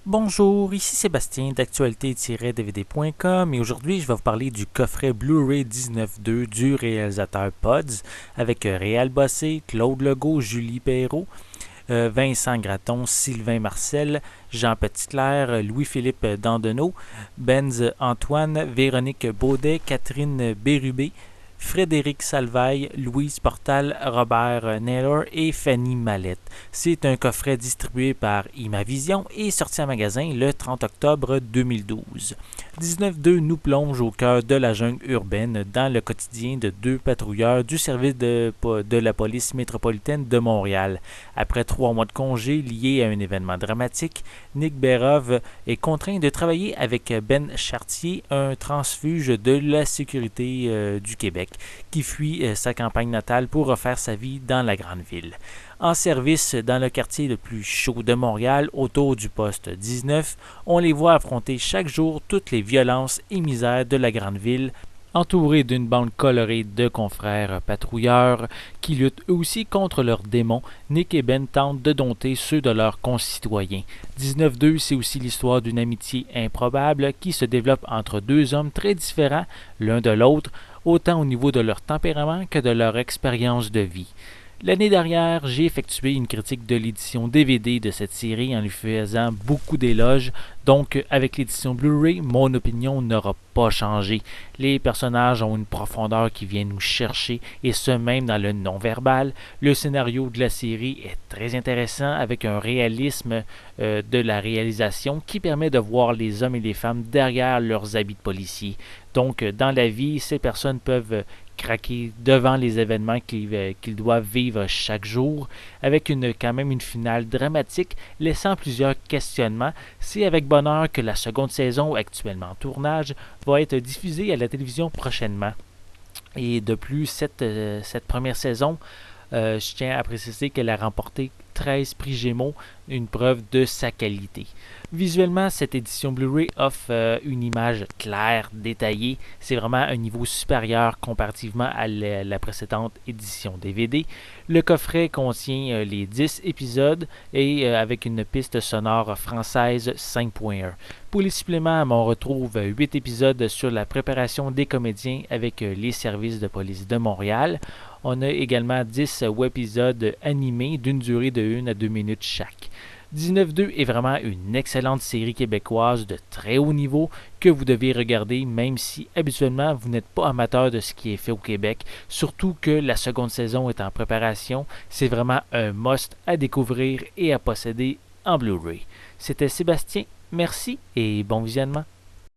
Bonjour, ici Sébastien d'actualité-dvd.com et aujourd'hui je vais vous parler du coffret Blu-ray 19.2 du réalisateur Pods avec Réal Bossé, Claude Legault, Julie Perrault, Vincent Gratton, Sylvain Marcel, Jean Petitclerc, Louis-Philippe Dandenault, Benz Antoine, Véronique Baudet, Catherine Bérubé, Frédéric Salvaille, Louise Portal, Robert Naylor et Fanny Mallette. C'est un coffret distribué par Imavision et sorti en magasin le 30 octobre 2012. 19.2 nous plonge au cœur de la jungle urbaine dans le quotidien de deux patrouilleurs du service de la police métropolitaine de Montréal. Après 3 mois de congé liés à un événement dramatique, Nick Berov est contraint de travailler avec Ben Chartier, un transfuge de la sécurité du Québec, qui fuit sa campagne natale pour refaire sa vie dans la grande ville. En service dans le quartier le plus chaud de Montréal, autour du poste 19, on les voit affronter chaque jour toutes les violences et misères de la grande ville, entourés d'une bande colorée de confrères patrouilleurs qui luttent eux aussi contre leurs démons. Nick et Ben tentent de dompter ceux de leurs concitoyens. 19.2, c'est aussi l'histoire d'une amitié improbable qui se développe entre deux hommes très différents l'un de l'autre, autant au niveau de leur tempérament que de leur expérience de vie. L'année dernière, j'ai effectué une critique de l'édition DVD de cette série en lui faisant beaucoup d'éloges, donc avec l'édition Blu-ray, mon opinion n'aura pas changé. Les personnages ont une profondeur qui vient nous chercher, et ce même dans le non-verbal. Le scénario de la série est très intéressant avec un réalisme de la réalisation qui permet de voir les hommes et les femmes derrière leurs habits de policiers. Donc, dans la vie, ces personnes peuvent craquer devant les événements qu'ils doivent vivre chaque jour, avec quand même une finale dramatique, laissant plusieurs questionnements. C'est avec bonheur que la seconde saison, actuellement en tournage, va être diffusée à la télévision prochainement. Et de plus, cette première saison, je tiens à préciser qu'elle a remporté 13 prix Gémeaux, une preuve de sa qualité. Visuellement, cette édition Blu-ray offre une image claire, détaillée. C'est vraiment un niveau supérieur comparativement à la précédente édition DVD. Le coffret contient les 10 épisodes et avec une piste sonore française 5.1. Pour les suppléments, on retrouve 8 épisodes sur la préparation des comédiens avec les services de police de Montréal. On a également 10 web-épisodes animés d'une durée de 1 à 2 minutes chaque. 19.2 est vraiment une excellente série québécoise de très haut niveau que vous devez regarder même si habituellement vous n'êtes pas amateur de ce qui est fait au Québec, surtout que la seconde saison est en préparation. C'est vraiment un must à découvrir et à posséder en Blu-ray. C'était Sébastien, merci et bon visionnement.